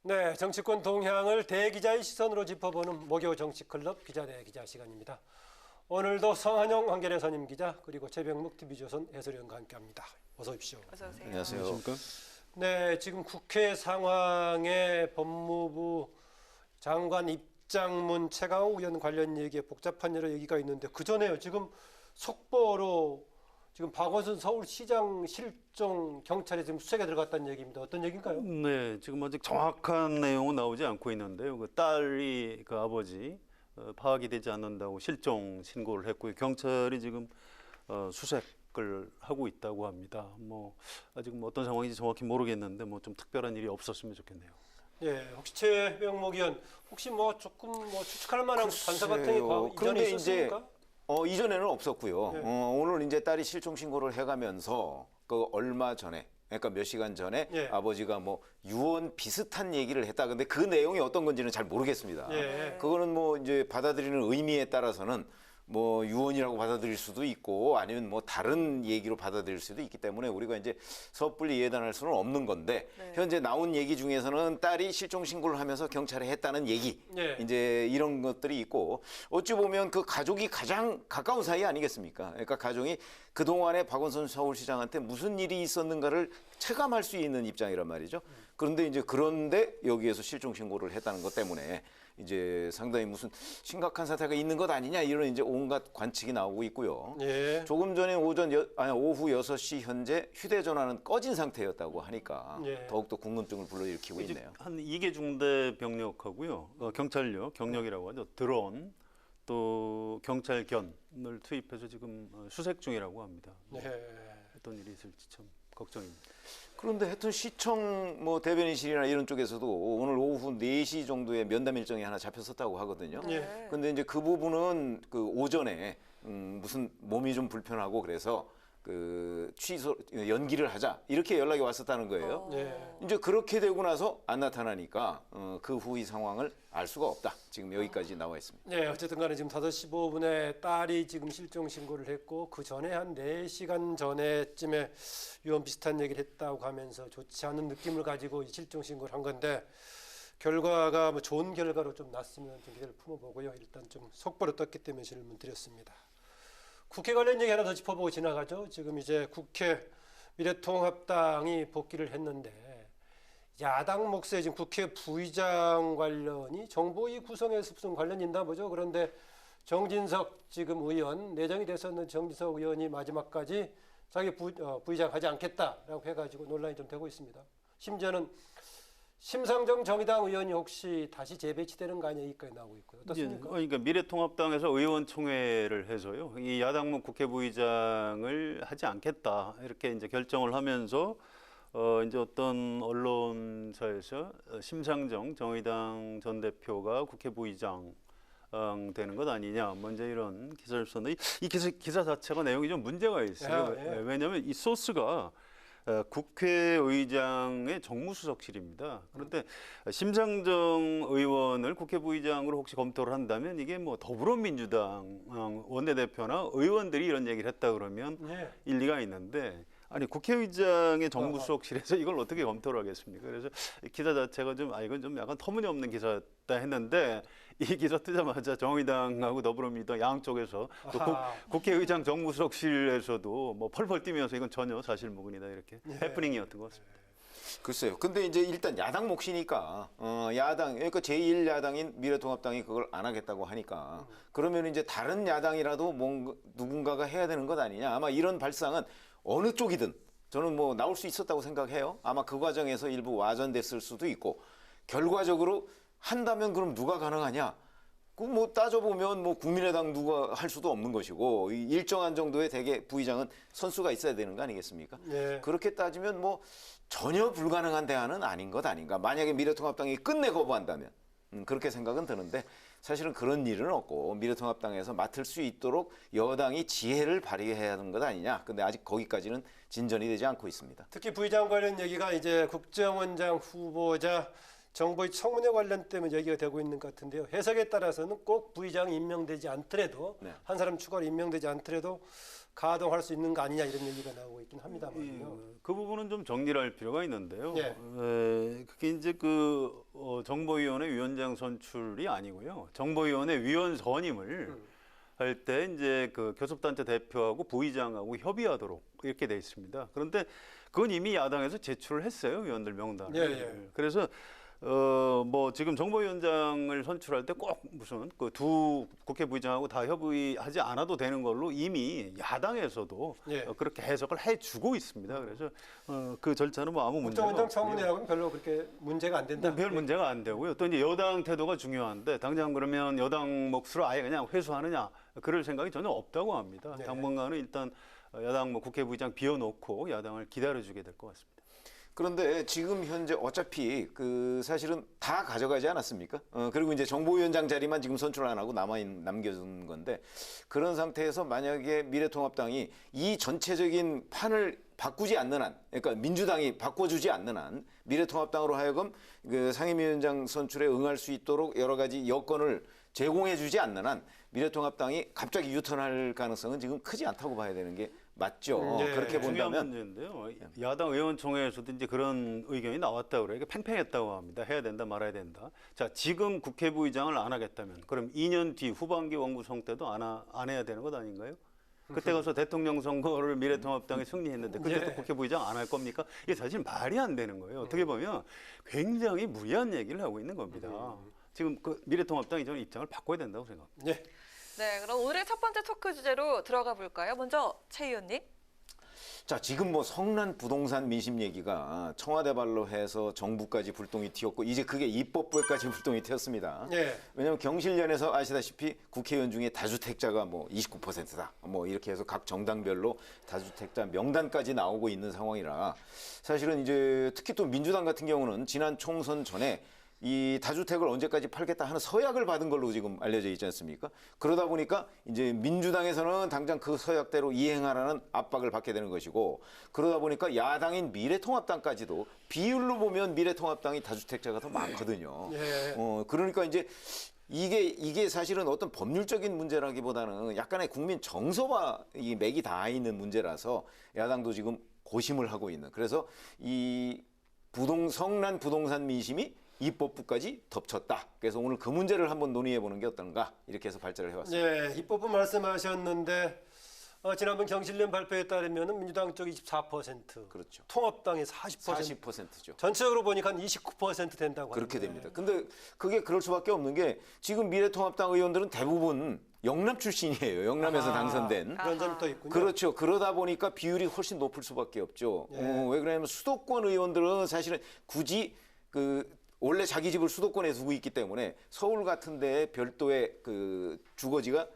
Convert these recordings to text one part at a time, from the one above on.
네, 정치권 동향을 대기자의 시선으로 짚어보는 목요 정치클럽 기자대 기자 시간입니다. 오늘도 성한용 한겨레 선임 기자 그리고 최병묵 TV조선 해설위원과 함께합니다. 어서 오십시오. 어서 오세요. 안녕하세요. 안녕하십니까? 네, 지금 국회 상황에 법무부 장관 입장문 최강욱 의원 관련 얘기에 복잡한 여러 얘기가 있는데 그 전에요. 지금 속보로 지금 박원순 서울시장 실종 경찰이 지금 수색에 들어갔다는 얘기입니다. 어떤 얘기인가요? 네, 지금 아직 정확한 내용은 나오지 않고 있는데요. 그 딸이 그 아버지 파악이 되지 않는다고 실종 신고를 했고요. 경찰이 지금 수색을 하고 있다고 합니다. 뭐 아직 뭐 어떤 상황인지 정확히 모르겠는데 뭐 좀 특별한 일이 없었으면 좋겠네요. 예, 혹시 최병목 의원 혹시 뭐 조금 뭐 추측할 만한 단서 같은 게 이전에 있었습니까? 이전에는 없었고요. 네. 오늘 이제 딸이 실종 신고를 해가면서 그 얼마 전에, 그러니까 몇 시간 전에 예. 아버지가 뭐 유언 비슷한 얘기를 했다. 근데 그 내용이 어떤 건지는 잘 모르겠습니다. 예. 그거는 뭐 이제 받아들이는 의미에 따라서는 뭐 유언이라고 받아들일 수도 있고 아니면 뭐 다른 얘기로 받아들일 수도 있기 때문에 우리가 이제 섣불리 예단할 수는 없는 건데 네. 현재 나온 얘기 중에서는 딸이 실종 신고를 하면서 경찰에 했다는 얘기 예. 이제 이런 것들이 있고 어찌 보면 그 가족이 가장 가까운 사이 아니겠습니까? 그러니까 가족이 그동안에 박원순 서울시장한테 무슨 일이 있었는가를 체감할 수 있는 입장이란 말이죠. 그런데 여기에서 실종 신고를 했다는 것 때문에 이제 상당히 무슨 심각한 사태가 있는 것 아니냐 이런 이제 온갖 관측이 나오고 있고요. 예. 조금 전에 오후 6시 현재 휴대전화는 꺼진 상태였다고 하니까 예. 더욱더 궁금증을 불러일으키고 이제 있네요. 한 2개 중대 병력하고요. 경찰력, 경력이라고 하죠. 드론 또 경찰견을 투입해서 지금 수색 중이라고 합니다. 네. 어떤 일이 있을지 참 걱정입니다. 그런데 하여튼 시청 뭐 대변인실이나 이런 쪽에서도 오늘 오후 4시 정도에 면담 일정이 하나 잡혔었다고 하거든요. 예. 근데 이제 그 부분은 그 오전에 무슨 몸이 좀 불편하고 그래서 그 연기를 하자 이렇게 연락이 왔었다는 거예요. 예. 이제 그렇게 되고 나서 안 나타나니까 그 후의 상황을 알 수가 없다. 지금 여기까지 나와 있습니다. 네, 어쨌든 간에 지금 5시 15분에 딸이 지금 실종 신고를 했고 그 전에 한 4시간 전에쯤에 유언 비슷한 얘기를 했다고 하면서 좋지 않은 느낌을 가지고 실종 신고를 한 건데 결과가 뭐 좋은 결과로 좀 났으면 좀 기대를 품어보고요. 일단 좀 속보로 떴기 때문에 질문 드렸습니다. 국회 관련 얘기 하나 더 짚어보고 지나가죠. 지금 이제 국회 미래통합당이 복귀를 했는데 야당 몫에 지금 국회 부의장 관련이 정보위 구성에서 무슨 관련이 있나 보죠. 그런데 정진석 지금 의원, 내정이 됐었는 정진석 의원이 마지막까지 자기 부의장 하지 않겠다라고 해가지고 논란이 좀 되고 있습니다. 심지어는 심상정 정의당 의원이 혹시 다시 재배치되는 거 아니냐 여기까지 나오고 있고요. 어떻습니까? 그러니까 미래통합당에서 의원총회를 해서요. 이 야당무 국회부의장을 하지 않겠다 이렇게 이제 결정을 하면서 이제 어떤 언론사에서 심상정 정의당 전 대표가 국회부의장 되는 것 아니냐 먼저 이런 기사를 썼는데 이 기사 자체가 내용이 좀 문제가 있어요. 예. 왜냐하면 이 소스가 국회의장의 정무수석실입니다. 그런데 심상정 의원을 국회부의장으로 혹시 검토를 한다면 이게 뭐 더불어민주당 원내대표나 의원들이 이런 얘기를 했다 그러면 예. 일리가 있는데 아니 국회의장의 정무수석실에서 이걸 어떻게 검토를 하겠습니까? 그래서 이 기사 자체가 좀 이건 좀 약간 터무니없는 기사다 했는데 이 기사 뜨자마자 정의당하고 더불어민주당 양쪽에서 또 국회의장 정무수석실에서도 뭐 펄펄 뛰면서 이건 전혀 사실무근이다 이렇게 해프닝이었던 것 같습니다. 글쎄요. 근데 이제 일단 야당 몫이니까 야당 그러니까 제1야당인 미래통합당이 그걸 안 하겠다고 하니까 그러면 이제 다른 야당이라도 뭔가 누군가가 해야 되는 것 아니냐. 아마 이런 발상은 어느 쪽이든 저는 뭐 나올 수 있었다고 생각해요. 아마 그 과정에서 일부 와전됐을 수도 있고 결과적으로 한다면 그럼 누가 가능하냐? 그 뭐 따져보면 뭐 국민의당 누가 할 수도 없는 것이고 일정한 정도의 대개 부의장은 선수가 있어야 되는 거 아니겠습니까? 네. 그렇게 따지면 뭐 전혀 불가능한 대안은 아닌 것 아닌가. 만약에 미래통합당이 끝내 거부한다면 그렇게 생각은 드는데 사실은 그런 일은 없고 미래통합당에서 맡을 수 있도록 여당이 지혜를 발휘해야 하는 것 아니냐. 근데 아직 거기까지는 진전이 되지 않고 있습니다. 특히 부의장 관련 얘기가 이제 국정원장 후보자 정보의 청문회 관련 때문에 얘기가 되고 있는 것 같은데요. 해석에 따라서는 꼭 부의장이 임명되지 않더라도 네. 한 사람 추가로 임명되지 않더라도 가동할 수 있는 거 아니냐 이런 얘기가 나오고 있긴 합니다만요. 그 부분은 좀 정리를 할 필요가 있는데요. 예. 그게 이제 정보위원회 위원장 선출이 아니고요. 정보위원회 위원 선임을 할 때 이제 그 교섭단체 대표하고 부의장하고 협의하도록 이렇게 돼 있습니다. 그런데 그건 이미 야당에서 제출을 했어요, 위원들 명단을. 예. 그래서 뭐 지금 정보위원장을 선출할 때 꼭 무슨 그 두 국회 부의장하고 다 협의하지 않아도 되는 걸로 이미 야당에서도 예. 그렇게 해석을 해주고 있습니다. 그래서 그 절차는 뭐 아무 문제가 국정원장 없고요. 청문회하고는 별로 그렇게 문제가 안 된다. 별 문제가 안 되고요. 또 이제 여당 태도가 중요한데 당장 그러면 여당 몫으로 아예 그냥 회수하느냐 그럴 생각이 전혀 없다고 합니다. 네. 당분간은 일단 야당 국회 부의장 비워놓고 야당을 기다려주게 될 것 같습니다. 그런데 지금 현재 어차피 그 사실은 다 가져가지 않았습니까? 그리고 이제 정보위원장 자리만 지금 선출 안 하고 남겨둔 건데 그런 상태에서 만약에 미래통합당이 이 전체적인 판을 바꾸지 않는 한, 그러니까 민주당이 바꿔주지 않는 한 미래통합당으로 하여금 그 상임위원장 선출에 응할 수 있도록 여러 가지 여건을 제공해주지 않는 한 미래통합당이 갑자기 유턴할 가능성은 지금 크지 않다고 봐야 되는 게 맞죠. 네. 그렇게 중요한 본다면 문제인데요. 야당 의원총회에서도 이제 그런 의견이 나왔다고 그래요. 팽팽했다고 합니다. 해야 된다 말아야 된다. 자, 지금 국회 부의장을 안 하겠다면 그럼 2년 뒤 후반기 원구성 때도 안 해야 되는 것 아닌가요? 그때 가서 대통령 선거를 미래통합당이 승리했는데 그때도 예. 국회 부의장 안 할 겁니까? 이게 사실 말이 안 되는 거예요. 어떻게 보면 굉장히 무리한 얘기를 하고 있는 겁니다. 지금 그 미래통합당이 저는 입장을 바꿔야 된다고 생각합니다. 예. 네, 그럼 오늘의 첫 번째 토크 주제로 들어가 볼까요? 먼저 최 의원님. 자, 지금 뭐 성난 부동산 민심 얘기가 청와대 발로 해서 정부까지 불똥이 튀었고 이제 그게 입법부에까지 불똥이 튀었습니다. 예. 왜냐하면 경실련에서 아시다시피 국회의원 중에 다주택자가 뭐 29%다. 뭐 이렇게 해서 각 정당별로 다주택자 명단까지 나오고 있는 상황이라 사실은 이제 특히 또 민주당 같은 경우는 지난 총선 전에 이 다주택을 언제까지 팔겠다 하는 서약을 받은 걸로 지금 알려져 있지 않습니까? 그러다 보니까 이제 민주당에서는 당장 그 서약대로 이행하라는 압박을 받게 되는 것이고 그러다 보니까 야당인 미래통합당까지도 비율로 보면 미래통합당이 다주택자가 더 많거든요. 예. 그러니까 이제 이게 사실은 어떤 법률적인 문제라기보다는 약간의 국민 정서와 이 맥이 닿아 있는 문제라서 야당도 지금 고심을 하고 있는. 그래서 이 성난 부동산 민심이 입법부까지 덮쳤다. 그래서 오늘 그 문제를 한번 논의해 보는 게 어떤가 이렇게 해서 발제를 해왔습니다. 예, 입법부 말씀하셨는데 지난번 경실련 발표에 따르면 민주당 쪽 24%, 그렇죠. 통합당이 40%, 40%죠. 전체적으로 보니까 한 29% 된다고 그렇게 하는데. 됩니다. 근데 그게 그럴 수밖에 없는 게 지금 미래통합당 의원들은 대부분 영남 출신이에요. 영남에서 당선된. 그런 점이 또 있군요. 그렇죠. 그러다 보니까 비율이 훨씬 높을 수밖에 없죠. 예. 왜 그러냐면 수도권 의원들은 사실은 굳이 원래 자기 집을 수도권에 두고 있기 때문에 서울 같은 데에 별도의 그 주거지가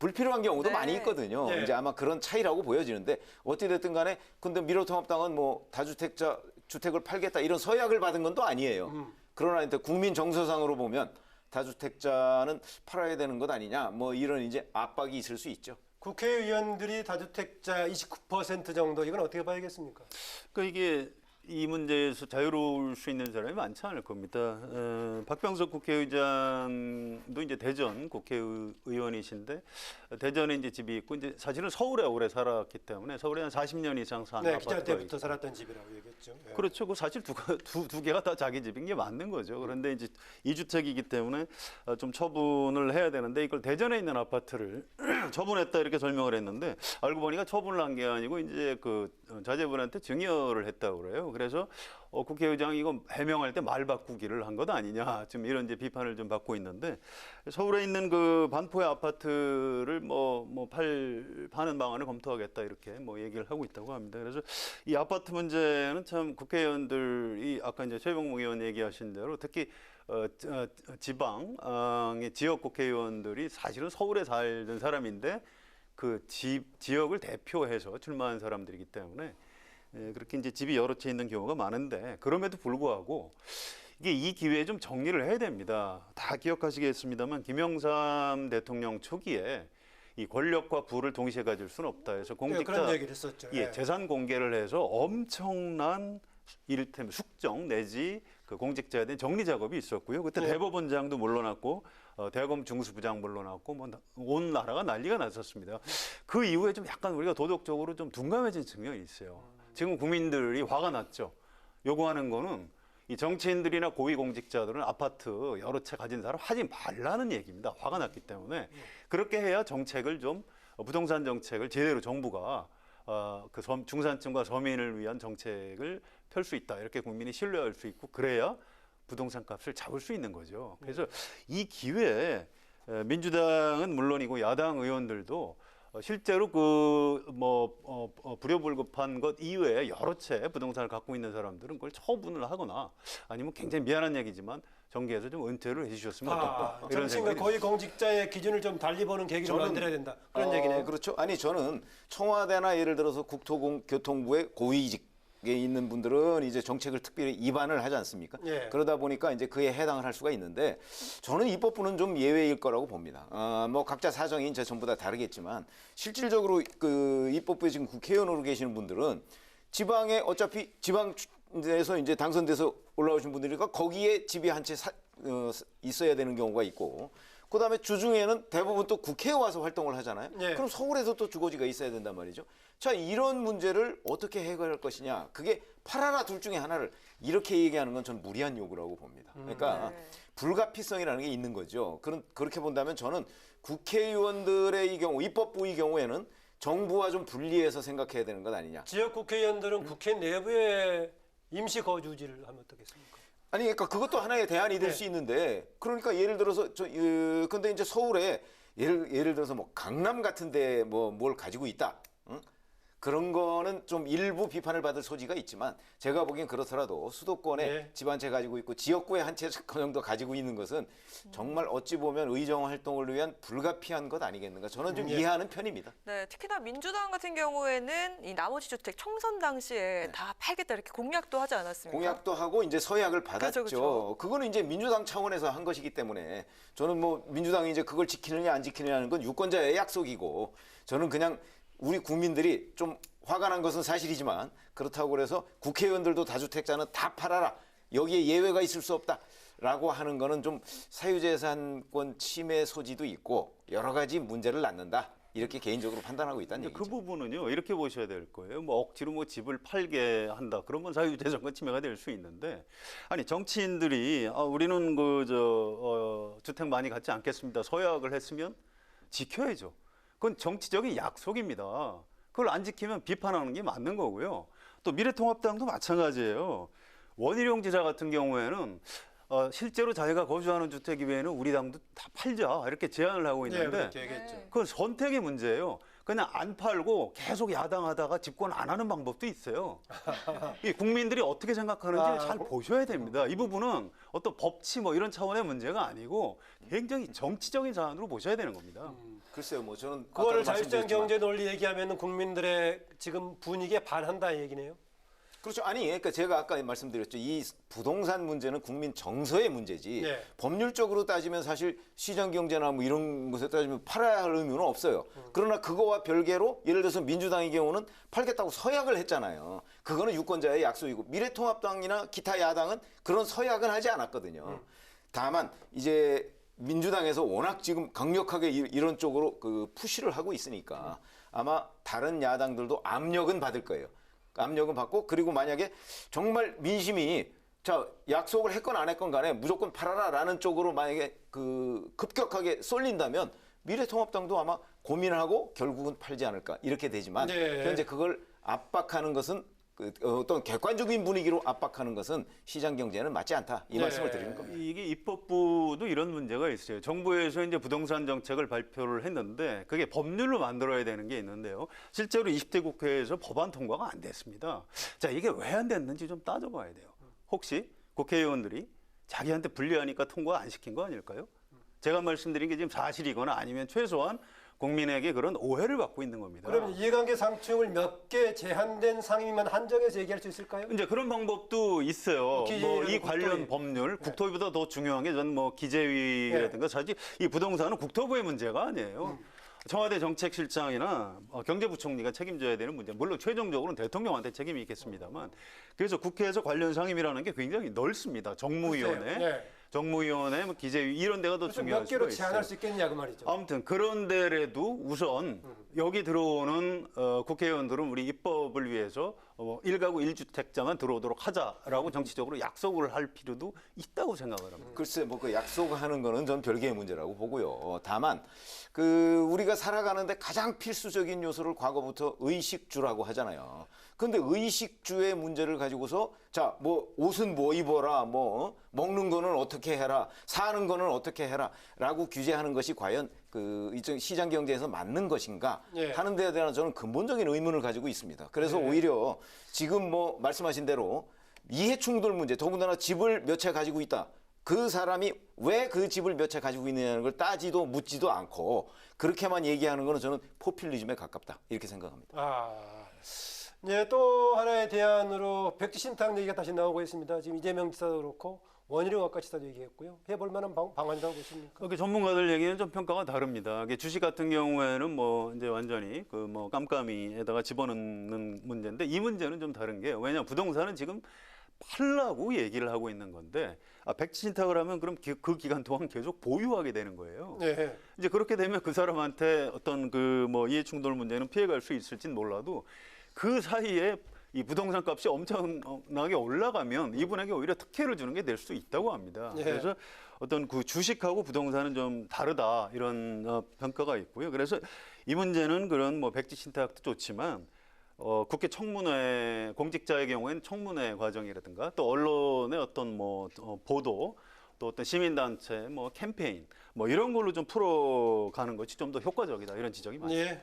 불필요한 경우도 네. 많이 있거든요. 예. 이제 아마 그런 차이라고 보여지는데 어찌됐든 간에 근데 미래통합당은 뭐 다주택자 주택을 팔겠다 이런 서약을 받은 건 또 아니에요. 그러나 일단 국민 정서상으로 보면 다주택자는 팔아야 되는 것 아니냐 뭐 이런 이제 압박이 있을 수 있죠. 국회의원들이 다주택자 29% 정도 이건 어떻게 봐야겠습니까? 그러니까 이게 이 문제에서 자유로울 수 있는 사람이 많지 않을 겁니다. 박병석 국회의장도 이제 대전 국회의원이신데 대전에 이제 집이 있고 이제 사실은 서울에 오래 살았기 때문에 서울에 한 40년 이상 산 네, 기자 아파트가 때부터 살았던 집이라고 얘기했죠. 예. 그렇죠. 그 사실 두 개가 다 자기 집인 게 맞는 거죠. 그런데 이제 2주택이기 때문에 좀 처분을 해야 되는데 이걸 대전에 있는 아파트를 처분했다 이렇게 설명을 했는데 알고 보니까 처분을 한 게 아니고 이제 그 자제분한테 증여를 했다고 그래요. 그래서 국회의장이 이거 해명할 때 말 바꾸기를 한 것 아니냐 지금 이런 이제 비판을 좀 받고 있는데 서울에 있는 그 반포의 아파트를 파는 방안을 검토하겠다 이렇게 뭐 얘기를 하고 있다고 합니다. 그래서 이 아파트 문제는 참 국회의원들이 아까 이제 최병목 의원 얘기하신 대로 특히 지방의 지역 국회의원들이 사실은 서울에 살던 사람인데 그 지역을 대표해서 출마한 사람들이기 때문에 그렇게 이제 집이 여러 채 있는 경우가 많은데 그럼에도 불구하고 이게 이 기회에 좀 정리를 해야 됩니다. 다 기억하시겠습니다만 김영삼 대통령 초기에 이 권력과 부를 동시에 가질 수는 없다 해서 그런 공직자 얘기를 했었죠. 재산 공개를 해서 엄청난 이를테면 숙정 내지 그 공직자에 대한 정리 작업이 있었고요. 그때 네. 대법원장도 물러났고 대검 중수부장 물러났고 뭐 온 나라가 난리가 났었습니다. 그 이후에 좀 약간 우리가 도덕적으로 좀 둔감해진 측면이 있어요. 지금 국민들이 화가 났죠. 요구하는 거는 이 정치인들이나 고위공직자들은 아파트 여러 채 가진 사람 하지 말라는 얘기입니다. 화가 났기 때문에 그렇게 해야 정책을 좀 부동산 정책을 제대로 정부가 그 중산층과 서민을 위한 정책을 펼 수 있다. 이렇게 국민이 신뢰할 수 있고 그래야 부동산 값을 잡을 수 있는 거죠. 그래서 이 기회에 민주당은 물론이고 야당 의원들도 실제로 불효불급한 것 이외에 여러 채 부동산을 갖고 있는 사람들은 그걸 처분을 하거나 아니면 굉장히 미안한 얘기지만 정계에서 좀 은퇴를 해주셨으면 어떨까 이런 정치인과 생각이 거의 공직자의 기준을 좀 달리 보는 계기를 만들어야 된다. 그런 얘기네요. 그렇죠. 아니 저는 청와대나 예를 들어서 국토교통부의 고위직에 있는 분들은 이제 정책을 특별히 입안을 하지 않습니까? 예. 그러다 보니까 이제 그에 해당을 할 수가 있는데 저는 입법부는 좀 예외일 거라고 봅니다. 뭐 각자 사정이 이제 전부 다 다르겠지만 실질적으로 그 입법부에 지금 국회의원으로 계시는 분들은 지방에 어차피 지방에서 이제 당선돼서 올라오신 분들이니까 거기에 집이 한 채 있어야 되는 경우가 있고 그다음에 주중에는 대부분 또 국회에 와서 활동을 하잖아요. 예. 그럼 서울에서 또 주거지가 있어야 된단 말이죠. 자, 이런 문제를 어떻게 해결할 것이냐. 그게 팔아라 둘 중에 하나를 이렇게 얘기하는 건 전 무리한 요구라고 봅니다. 그러니까 네. 불가피성이라는 게 있는 거죠. 그렇게 본다면 저는 국회의원들의 이 경우, 입법부의 경우에는 정부와 좀 분리해서 생각해야 되는 것 아니냐. 지역 국회의원들은 국회 내부에 임시 거주지를 하면 어떻겠습니까? 아니, 그러니까 그것도 하나의 대안이 될 수 있는데, 그러니까 예를 들어서 근데 이제 서울에 예를 들어서 뭐 강남 같은데 뭐 뭘 가지고 있다, 응? 그런 거는 좀 일부 비판을 받을 소지가 있지만 제가 보기엔 그렇더라도 수도권에 네. 집 한 채 가지고 있고 지역구에 한 채 정도 가지고 있는 것은 정말 어찌 보면 의정 활동을 위한 불가피한 것 아니겠는가? 저는 좀 예. 이해하는 편입니다. 네, 특히나 민주당 같은 경우에는 이 나머지 주택 총선 당시에 다 팔겠다 이렇게 공약도 하지 않았습니까? 공약도 하고 이제 서약을 받았죠. 그죠. 그거는 이제 민주당 차원에서 한 것이기 때문에 저는 뭐 민주당이 이제 그걸 지키느냐 안 지키느냐는 건 유권자의 약속이고 저는 그냥 우리 국민들이 좀 화가 난 것은 사실이지만 그렇다고 그래서 국회의원들도 다주택자는 다 팔아라. 여기에 예외가 있을 수 없다라고 하는 거는 좀 사유재산권 침해 소지도 있고 여러 가지 문제를 낳는다. 이렇게 개인적으로 판단하고 있다는 근데 얘기죠. 그 부분은요 이렇게 보셔야 될 거예요. 뭐 억지로 뭐 집을 팔게 한다 그러면 사유재산권 침해가 될 수 있는데 아니 정치인들이 우리는 주택 많이 갖지 않겠습니다. 서약을 했으면 지켜야죠. 그건 정치적인 약속입니다. 그걸 안 지키면 비판하는 게 맞는 거고요. 또 미래통합당도 마찬가지예요. 원희룡 지사 같은 경우에는 실제로 자기가 거주하는 주택 이외에는 우리 당도 다 팔자 이렇게 제안을 하고 네, 있는데 그렇게 얘기했죠. 네. 그건 선택의 문제예요. 그냥 안 팔고 계속 야당하다가 집권 안 하는 방법도 있어요. 이 국민들이 어떻게 생각하는지 잘 보셔야 됩니다. 이 부분은 어떤 법치 뭐 이런 차원의 문제가 아니고 굉장히 정치적인 사안으로 보셔야 되는 겁니다. 글쎄요, 뭐 저는 9월 아까도 자율시장 말씀드렸지만 경제 논리 얘기하면은 국민들의 지금 분위기에 반한다 얘기네요. 그렇죠. 아니, 그러니까 제가 아까 말씀드렸죠. 이 부동산 문제는 국민 정서의 문제지. 네. 법률적으로 따지면 사실 시장 경제나 뭐 이런 것에 따지면 팔아야 할 의무는 없어요. 그러나 그거와 별개로 예를 들어서 민주당의 경우는 팔겠다고 서약을 했잖아요. 그거는 유권자의 약속이고 미래통합당이나 기타 야당은 그런 서약은 하지 않았거든요. 다만 이제 민주당에서 워낙 지금 강력하게 이런 쪽으로 그 푸시를 하고 있으니까 아마 다른 야당들도 압력은 받을 거예요. 압력은 받고 그리고 만약에 정말 민심이 자 약속을 했건 안 했건 간에 무조건 팔아라라는 쪽으로 만약에 그 급격하게 쏠린다면 미래통합당도 아마 고민을 하고 결국은 팔지 않을까 이렇게 되지만 네. 현재 그걸 압박하는 것은 어떤 객관적인 분위기로 압박하는 것은 시장 경제는 맞지 않다 이 네. 말씀을 드리는 겁니다. 이게 입법부도 이런 문제가 있어요. 정부에서 이제 부동산 정책을 발표를 했는데 그게 법률로 만들어야 되는 게 있는데요. 실제로 20대 국회에서 법안 통과가 안 됐습니다. 자, 이게 왜 안 됐는지 좀 따져봐야 돼요. 혹시 국회의원들이 자기한테 불리하니까 통과 안 시킨 거 아닐까요? 제가 말씀드린 게 지금 사실이거나 아니면 최소한 국민에게 그런 오해를 받고 있는 겁니다. 그러면 이해관계 상충을 몇 개 제한된 상임위만 한정해서 얘기할 수 있을까요? 이제 그런 방법도 있어요. 기재위라든가 이 관련 국토위. 법률, 국토위보다 더 중요한 게 저는 뭐 기재위라든가 사실 이 부동산은 국토부의 문제가 아니에요. 청와대 정책실장이나 경제부총리가 책임져야 되는 문제, 물론 최종적으로는 대통령한테 책임이 있겠습니다만, 그래서 국회에서 관련 상임이라는 게 굉장히 넓습니다. 정무위원회, 네. 정무위원회, 뭐 기재위 이런 데가 더 그래서 중요할 몇 개로 수가 있어요. 제한할 수 있겠냐 그 말이죠. 아무튼 그런 데라도 우선 여기 들어오는 국회의원들은 우리 입법을 위해서 1가구 1주택자만 들어오도록 하자라고 정치적으로 약속을 할 필요도 있다고 생각을 합니다. 글쎄, 뭐 그 약속하는 거는 전 별개의 문제라고 보고요. 다만 그 우리가 살아가는데 가장 필수적인 요소를 과거부터 의식주라고 하잖아요. 근데 의식주의 문제를 가지고서 자, 뭐 옷은 뭐 입어라, 뭐 먹는 거는 어떻게 해라, 사는 거는 어떻게 해라라고 규제하는 것이 과연 그 시장 경제에서 맞는 것인가 예. 하는 데에 대한 저는 근본적인 의문을 가지고 있습니다. 그래서 오히려 지금 뭐 말씀하신 대로 이해 충돌 문제, 더군다나 집을 몇 채 가지고 있다. 그 사람이 왜 그 집을 몇 채 가지고 있느냐는 걸 따지도 묻지도 않고 그렇게만 얘기하는 거는 저는 포퓰리즘에 가깝다 이렇게 생각합니다. 네, 또 하나의 대안으로 백지 신탁 얘기가 다시 나오고 있습니다. 지금 이재명 지사도 그렇고 원희룡 아까 지사도 얘기했고요. 해볼 만한 방안이라고 보십니까? 그 전문가들 얘기는 좀 평가가 다릅니다. 이게 주식 같은 경우에는 뭐 이제 완전히 그 뭐 깜깜이에다가 집어넣는 문제인데 이 문제는 좀 다른 게요. 왜냐 부동산은 지금 팔라고 얘기를 하고 있는 건데 백지 신탁을 하면 그럼 그 기간 동안 계속 보유하게 되는 거예요. 네. 이제 그렇게 되면 그 사람한테 어떤 그 뭐 이해 충돌 문제는 피해갈 수 있을진 몰라도 그 사이에 이 부동산 값이 엄청나게 올라가면 이분에게 오히려 특혜를 주는 게 될 수 있다고 합니다. 예. 그래서 어떤 그 주식하고 부동산은 좀 다르다 이런 평가가 있고요. 그래서 이 문제는 그런 뭐 백지 신탁도 좋지만 국회 청문회 공직자의 경우에는 청문회 과정이라든가 또 언론의 어떤 뭐 보도 또 어떤 시민단체 뭐 캠페인 뭐 이런 걸로 좀 풀어가는 것이 좀 더 효과적이다 이런 지적이 많습니다. 예.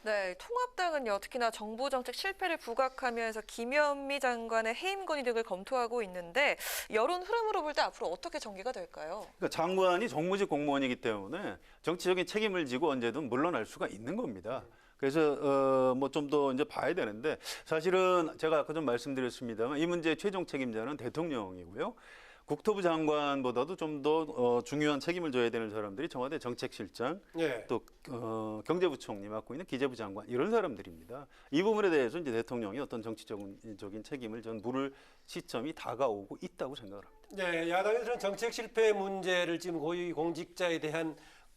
네, 통합당은요 특히나 정부 정책 실패를 부각하면서 김현미 장관의 해임 건의 등을 검토하고 있는데 여론 흐름으로 볼 때 앞으로 어떻게 전개가 될까요? 그러니까 장관이 정무직 공무원이기 때문에 정치적인 책임을 지고 언제든 물러날 수가 있는 겁니다. 그래서 뭐 좀 더 이제 봐야 되는데 사실은 제가 아까 좀 말씀드렸습니다만 이 문제의 최종 책임자는 대통령이고요. 국토부 장관보다도 좀 더 중요한 책임을 져야 되는 사람들이 청와대 정책실장, 예. 또 경제부총리 맡고 있는 기재부 장관 이런 사람들입니다. 이 부분에 대해서 이제 대통령이 어떤 정치적인 책임을 전 물을 시점이 다가오고 있다고 생각을 합니다. 네, 야당에서는 정책 실패 문제를 지금 고위 공직자에 대한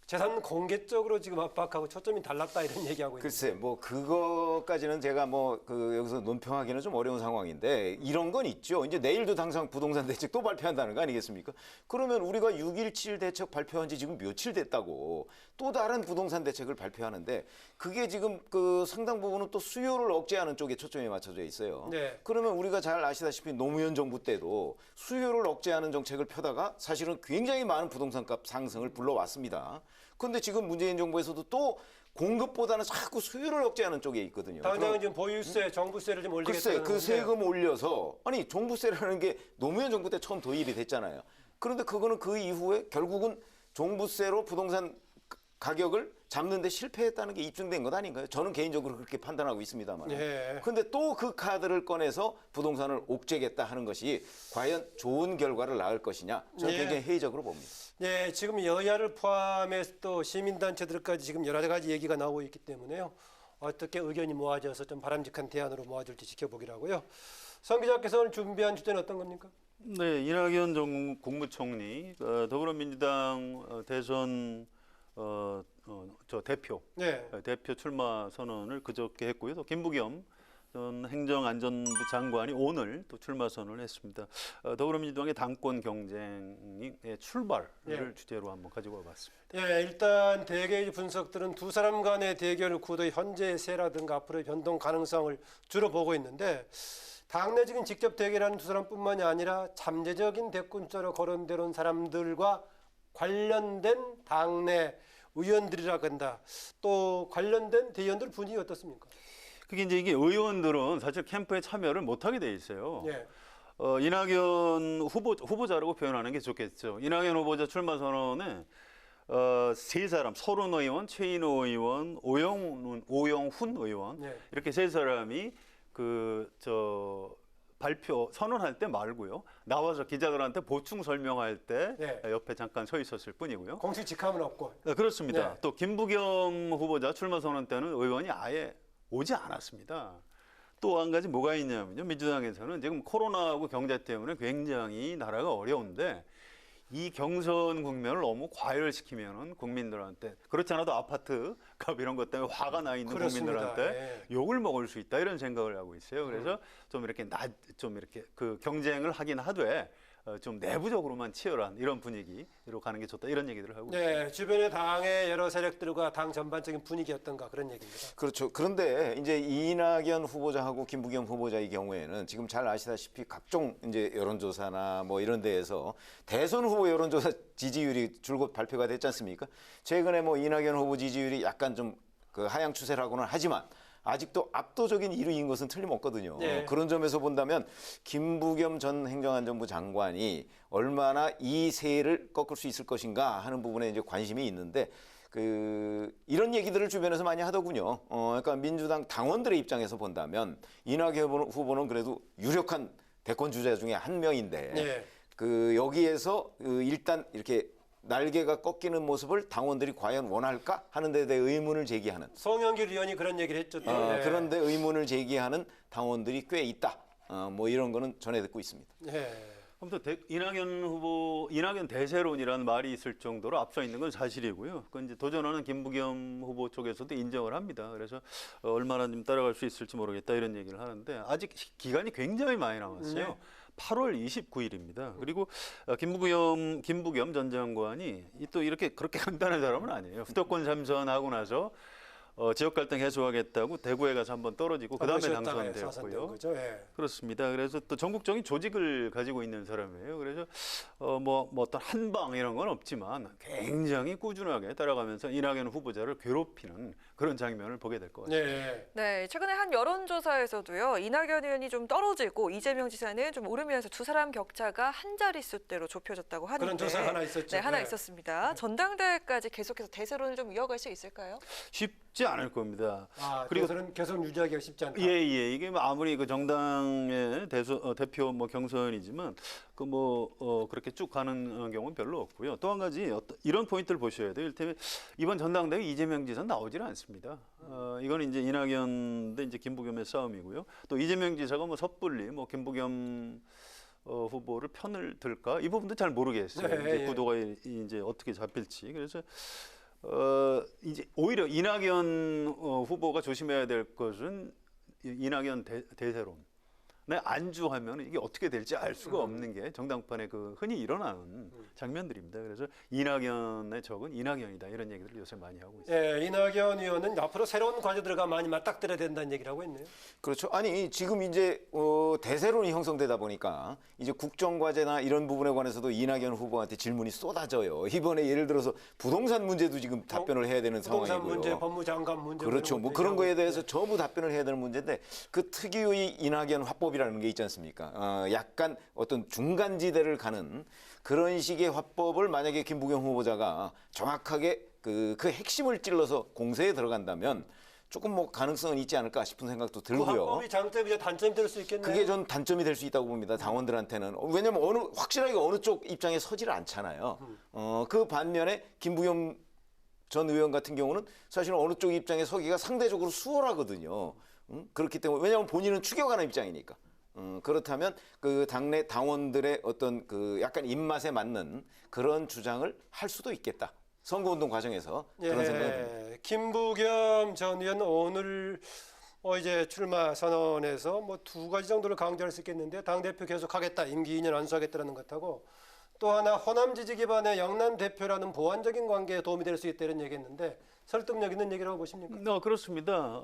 재산 공개 쪽으로 지금 압박하고 초점이 달랐다 이런 얘기하고 있는데. 글쎄, 뭐 그거까지는 제가 뭐 그 여기서 논평하기는 좀 어려운 상황인데 이런 건 있죠. 이제 내일도 당장 부동산 대책 또 발표한다는 거 아니겠습니까? 그러면 우리가 6.17 대책 발표한 지 지금 며칠 됐다고 또 다른 부동산 대책을 발표하는데 그게 지금 그 상당 부분은 또 수요를 억제하는 쪽에 초점이 맞춰져 있어요. 네. 그러면 우리가 잘 아시다시피 노무현 정부 때도 수요를 억제하는 정책을 펴다가 사실은 굉장히 많은 부동산값 상승을 불러왔습니다. 그런데 지금 문재인 정부에서도 또 공급보다는 자꾸 수요를 억제하는 쪽에 있거든요. 당장은 지금 보유세, 정부세를 좀 올리겠다는 글쎄, 그 세금 올려서 아니 종부세라는 게 노무현 정부 때 처음 도입이 됐잖아요. 그런데 그거는 그 이후에 결국은 종부세로 부동산 가격을 잡는 데 실패했다는 게 입증된 것 아닌가요? 저는 개인적으로 그렇게 판단하고 있습니다만. 예. 그런데 또 그 카드를 꺼내서 부동산을 옥죄겠다 하는 것이 과연 좋은 결과를 낳을 것이냐? 저는 예. 굉장히 회의적으로 봅니다. 네, 지금 여야를 포함해서 또 시민단체들까지 지금 여러 가지 얘기가 나오고 있기 때문에요. 어떻게 의견이 모아져서 좀 바람직한 대안으로 모아질지 지켜보기라고요. 성 기자께서 오늘 준비한 주제는 어떤 겁니까? 네, 이낙연 국무총리 더불어민주당 대선 대표 네. 대표 출마 선언을 그저께 했고요. 또 김부겸 전 행정안전부 장관이 오늘 또 출마 선언을 했습니다. 더불어민주당의 당권 경쟁의 출발을 예. 주제로 한번 가지고 와봤습니다. 예, 일단 대개의 분석들은 두 사람 간의 대결을 구도의 현재의 세라든가 앞으로의 변동 가능성을 주로 보고 있는데 당내 지금 직접 대결하는 두 사람뿐만이 아니라 잠재적인 대권자로 거론되는 사람들과 관련된 당내 의원들이라 한다. 또 관련된 대의원들 분위기 어떻습니까? 그게 이제 이게 의원들은 사실 캠프에 참여를 못하게 돼 있어요. 예. 이낙연 후보자라고 표현하는 게 좋겠죠. 이낙연 후보자 출마 선언에 세 사람, 서른 의원, 최인호 의원, 오영훈 의원 네. 이렇게 세 사람이 발표 선언할 때 말고요. 나와서 기자들한테 보충 설명할 때 네. 옆에 잠깐 서 있었을 뿐이고요. 공식 직함은 없고. 네, 그렇습니다. 네. 또 김부겸 후보자 출마 선언 때는 의원이 아예 오지 않았습니다. 또 한 가지 뭐가 있냐면요. 민주당에서는 지금 코로나하고 경제 때문에 굉장히 나라가 어려운데 이 경선 국면을 너무 과열시키면은 국민들한테 그렇지 않아도 아파트 값 이런 것 때문에 화가 나 있는 그렇습니다. 국민들한테 예. 욕을 먹을 수 있다 이런 생각을 하고 있어요. 그래서 좀 이렇게 그 경쟁을 하긴 하되 좀 내부적으로만 치열한 이런 분위기로 가는 게 좋다 이런 얘기들을 하고 있습니다. 네, 주변의 당의 여러 세력들과 당 전반적인 분위기였던가 그런 얘기입니다. 그렇죠. 그런데 이제 이낙연 후보자하고 김부겸 후보자의 경우에는 지금 잘 아시다시피 각종 이제 여론조사나 뭐 이런 데에서 대선 후보 여론조사 지지율이 줄곧 발표가 됐지 않습니까? 최근에 뭐 이낙연 후보 지지율이 약간 좀 그 하향 추세라고는 하지만 아직도 압도적인 1위인 것은 틀림없거든요. 네. 그런 점에서 본다면 김부겸 전 행정안전부 장관이 얼마나 이 세를 꺾을 수 있을 것인가 하는 부분에 이제 관심이 있는데 이런 얘기들을 주변에서 많이 하더군요. 그러니까 민주당 당원들의 입장에서 본다면 이낙연 후보는 그래도 유력한 대권 주자 중에 한 명인데 네. 여기에서 일단 이렇게 날개가 꺾이는 모습을 당원들이 과연 원할까 하는 데 대해 의문을 제기하는 송영길 의원이 그런 얘기를 했죠. 또. 네. 그런데 의문을 제기하는 당원들이 꽤 있다. 뭐 이런 거는 전해 듣고 있습니다. 네. 아무튼 이낙연 대세론이라는 말이 있을 정도로 앞서 있는 건 사실이고요. 그건 이제 도전하는 김부겸 후보 쪽에서도 인정을 합니다. 그래서 얼마나 좀 따라갈 수 있을지 모르겠다 이런 얘기를 하는데 아직 기간이 굉장히 많이 남았어요. 네. 8월 29일입니다. 그리고 김부겸 전 장관이 또 이렇게 그렇게 간단한 사람은 아니에요. 수도권 삼선하고 나서 지역 갈등 해소하겠다고 대구에 가서 한번 떨어지고 그다음에 당선되었고요. 거죠. 예. 그렇습니다. 그래서 또 전국적인 조직을 가지고 있는 사람이에요. 그래서 뭐 어떤 한방 이런 건 없지만 굉장히 꾸준하게 따라가면서 이낙연 후보자를 괴롭히는 그런 장면을 보게 될 것 같습니다. 네. 네, 최근에 한 여론조사에서도요. 이낙연 의원이 좀 떨어지고 이재명 지사는 좀 오르면서 두 사람 격차가 한 자릿수대로 좁혀졌다고 하는데 그런 조사가 하나 있었죠. 네, 하나 네. 있었습니다. 전당대회까지 계속해서 대세론을 좀 이어갈 수 있을까요? 쉽지 않을 겁니다. 그리고 계속 유지하기가 쉽지 않다. 예. 이게 뭐 아무리 그 정당의 대표 뭐 경선이지만 그렇게 쭉 가는 경우는 별로 없고요. 또 한 가지 이런 포인트를 보셔야 돼요. 이를테면 이번 전당대회 이재명 지사는 나오질 않습니다. 이건 이제 이낙연 대 이제 김부겸의 싸움이고요. 또 이재명 지사가 뭐 섣불리 김부겸 후보를 편을 들까 이 부분도 잘 모르겠어요. 네, 이제 예. 구도가 이제 어떻게 잡힐지. 그래서 이제 오히려 이낙연 후보가 조심해야 될 것은 이낙연 대세론. 안주하면 이게 어떻게 될지 알 수가 없는 게 정당판에 흔히 일어나는 장면들입니다. 그래서 이낙연의 적은 이낙연이다 이런 얘기들을 요새 많이 하고 있습니다. 예, 이낙연 의원은 앞으로 새로운 과제들과 많이 맞닥뜨려야 된다는 얘기를 하고 있네요. 그렇죠. 아니 지금 이제 대세론이 형성되다 보니까 이제 국정과제나 이런 부분에 관해서도 이낙연 후보한테 질문이 쏟아져요. 이번에 예를 들어서 부동산 문제도 지금 답변을 해야 되는 부동산 상황이고요. 문제, 법무장관 문제. 그렇죠. 뭐 그런 거에 대해서 전부 답변을 해야 되는 문제인데 그 특유의 이낙연 화법이라는 게 있지 않습니까? 약간 어떤 중간지대를 가는 그런 식의 화법을 만약에 김부겸 후보자가 정확하게 그 핵심을 찔러서 공세에 들어간다면 조금 뭐 가능성은 있지 않을까 싶은 생각도 그 들고요. 합법이 장점이자 단점이 될 수 있겠네요. 그게 전 단점이 될 수 있다고 봅니다. 당원들한테는. 왜냐하면 확실하게 어느 쪽 입장에 서지를 않잖아요. 그 반면에 김부겸 전 의원 같은 경우는 사실은 어느 쪽 입장에 서기가 상대적으로 수월하거든요. 그렇기 때문에 왜냐하면 본인은 추격하는 입장이니까. 그렇다면 그 당내 당원들의 어떤 약간 입맛에 맞는 그런 주장을 할 수도 있겠다. 선거운동 과정에서 그런 생각이 듭니다. 김부겸 전 의원 오늘 이제 출마 선언에서 뭐 두 가지 정도를 강조할 수 있겠는데 당대표 계속하겠다, 임기 2년 안수하겠다는 것하고 또 하나 호남 지지 기반의 영남 대표라는 보완적인 관계에 도움이 될 수 있다는 얘기했는데 설득력 있는 얘기라고 보십니까? 그렇습니다.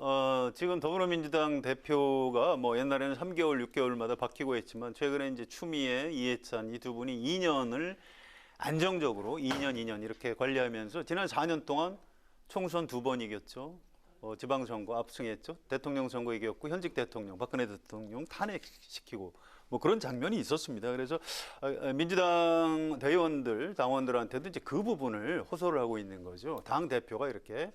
지금 더불어민주당 대표가 뭐 옛날에는 3개월, 6개월마다 바뀌고 했지만 최근에 이제 추미애, 이해찬 이 두 분이 2년을 안정적으로 2년 이렇게 관리하면서 지난 4년 동안 총선 2번 이겼죠. 지방선거 압승했죠. 대통령 선거 이겼고 현직 대통령 박근혜 대통령 탄핵시키고 뭐 그런 장면이 있었습니다. 그래서 민주당 대의원들, 당원들한테도 이제 그 부분을 호소를 하고 있는 거죠. 당 대표가 이렇게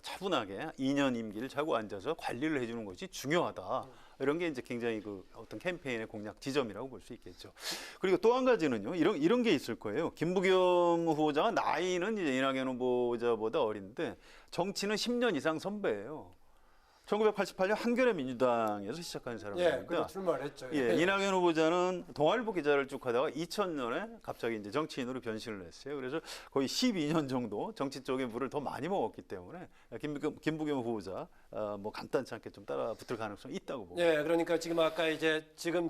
차분하게 2년 임기를 차고 앉아서 관리를 해주는 것이 중요하다. 이런 게 이제 굉장히 그 어떤 캠페인의 공략 지점이라고 볼 수 있겠죠. 그리고 또 한 가지는요. 이런 게 있을 거예요. 김부겸 후보자가 나이는 이제 이낙연 후보자보다 어린데 정치는 10년 이상 선배예요. 1988년 한겨레 민주당에서 시작한 예, 사람입니다. 그래 출마했죠. 예, 이낙연 후보자는 동아일보 기자를 쭉 하다가 2000년에 갑자기 이제 정치인으로 변신을 했어요. 그래서 거의 12년 정도 정치 쪽에 물을 더 많이 먹었기 때문에 김부겸 후보자 뭐 간단치 않게 좀 따라 붙을 가능성이 있다고 봅니다. 예, 그러니까 지금 아까 이제 지금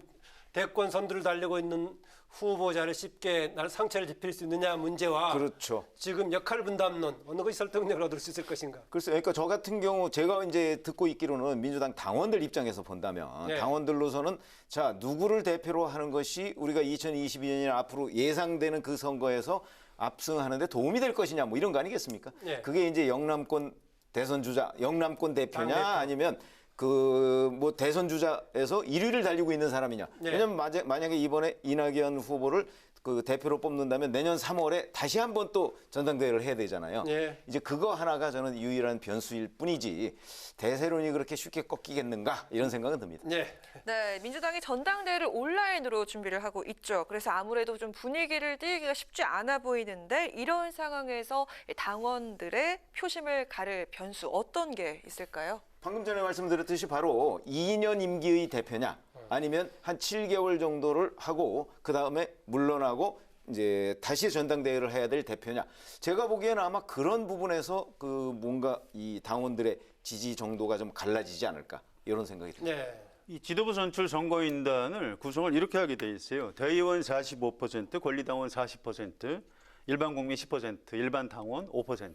대권 선두를 달리고 있는 후보자를 쉽게 상처를 입힐 수 있느냐 문제와 그렇죠. 지금 역할 분담론 어느 것이 설득력을 얻을 수 있을 것인가. 글쎄요. 그러니까 저 같은 경우 제가 이제 듣고 있기로는 민주당 당원들 입장에서 본다면 네. 당원들로서는 자 누구를 대표로 하는 것이 우리가 2022년이나 앞으로 예상되는 그 선거에서 압승하는데 도움이 될 것이냐 뭐 이런 거 아니겠습니까? 네. 그게 이제 영남권 대선 주자, 영남권 대표냐 당대표. 아니면 그 뭐 대선 주자에서 1위를 달리고 있는 사람이냐. 네. 왜냐면 만약에 이번에 이낙연 후보를 그 대표로 뽑는다면 내년 3월에 다시 한번 또 전당대회를 해야 되잖아요. 예. 이제 그거 하나가 저는 유일한 변수일 뿐이지 대세론이 그렇게 쉽게 꺾이겠는가 이런 생각은 듭니다. 예. 네, 민주당이 전당대회를 온라인으로 준비를 하고 있죠. 그래서 아무래도 좀 분위기를 띄우기가 쉽지 않아 보이는데 이런 상황에서 당원들의 표심을 가를 변수 어떤 게 있을까요? 방금 전에 말씀드렸듯이 바로 2년 임기의 대표냐 아니면 한 7개월 정도를 하고 그다음에 물러나고 이제 다시 전당대회를 해야 될 대표냐. 제가 보기에는 아마 그런 부분에서 그 뭔가 이 당원들의 지지 정도가 좀 갈라지지 않을까 이런 생각이 듭니다. 예. 이 지도부 선출 선거인단을 구성을 이렇게 하게 돼 있어요. 대의원 45%, 권리당원 40%, 일반 국민 10%, 일반 당원 5%.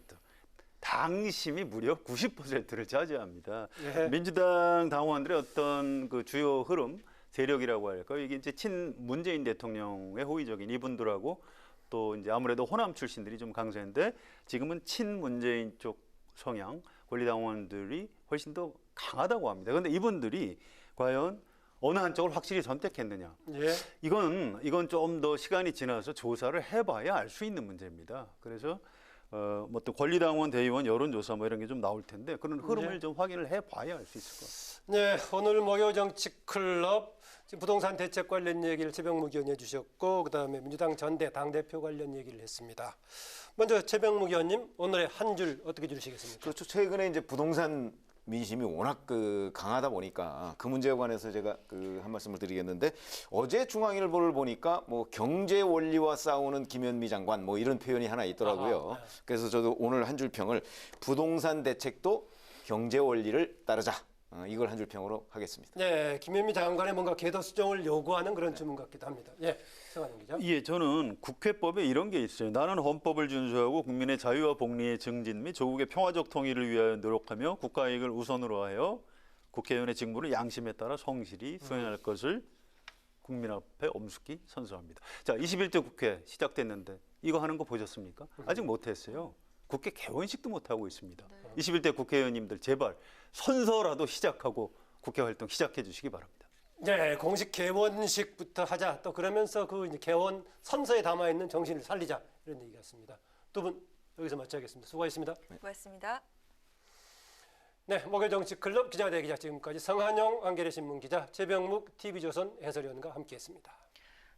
당심이 무려 90%를 차지합니다. 예. 민주당 당원들의 어떤 그 주요 흐름, 세력이라고 할까요? 이게 이제 친 문재인 대통령의 호의적인 이분들하고 또 이제 아무래도 호남 출신들이 좀 강세인데 지금은 친 문재인 쪽 성향 권리당원들이 훨씬 더 강하다고 합니다. 그런데 이분들이 과연 어느 한쪽을 확실히 선택했느냐? 예. 이건 좀 더 시간이 지나서 조사를 해봐야 알 수 있는 문제입니다. 그래서 뭐 또 권리당원, 대의원 여론조사 뭐 이런 게 좀 나올 텐데 그런 흐름을 네. 좀 확인을 해봐야 알 수 있을 것 같습니다. 네, 오늘 목요 정치 클럽 지금 부동산 대책 관련 얘기를 최병묵 의원이 해주셨고 그다음에 민주당 전대 당대표 관련 얘기를 했습니다. 먼저 최병묵 의원님 오늘의 한 줄 어떻게 주시겠습니까? 그렇죠. 최근에 이제 부동산 민심이 워낙 그 강하다 보니까 그 문제에 관해서 제가 그 한 말씀을 드리겠는데 어제 중앙일보를 보니까 뭐 경제 원리와 싸우는 김현미 장관 뭐 이런 표현이 하나 있더라고요. 아하, 네. 그래서 저도 오늘 한 줄 평을 부동산 대책도 경제 원리를 따르자. 이걸 한 줄 평으로 하겠습니다. 네, 김현미 장관의 뭔가 궤도 수정을 요구하는 그런 주문 같기도 합니다. 예, 성환영 기자. 예, 저는 국회법에 이런 게 있어요. 나는 헌법을 준수하고 국민의 자유와 복리의 증진 및 조국의 평화적 통일을 위하여 노력하며 국가 이익을 우선으로 하여 국회의원의 직무를 양심에 따라 성실히 수행할 것을 국민 앞에 엄숙히 선서합니다. 자, 21대 국회 시작됐는데 이거 하는 거 보셨습니까? 아직 못했어요. 국회 개원식도 못하고 있습니다. 21대 국회의원님들 제발 선서라도 시작하고 국회 활동 시작해 주시기 바랍니다. 네, 공식 개원식부터 하자. 또 그러면서 그 이제 개원 선서에 담아 있는 정신을 살리자 이런 얘기 같습니다. 두 분 여기서 마치겠습니다. 수고하셨습니다. 고맙습니다. 네, 목요 정치 클럽 기자대 기자 지금까지 성한영 한겨레 신문 기자 최병묵 TV조선 해설위원과 함께했습니다.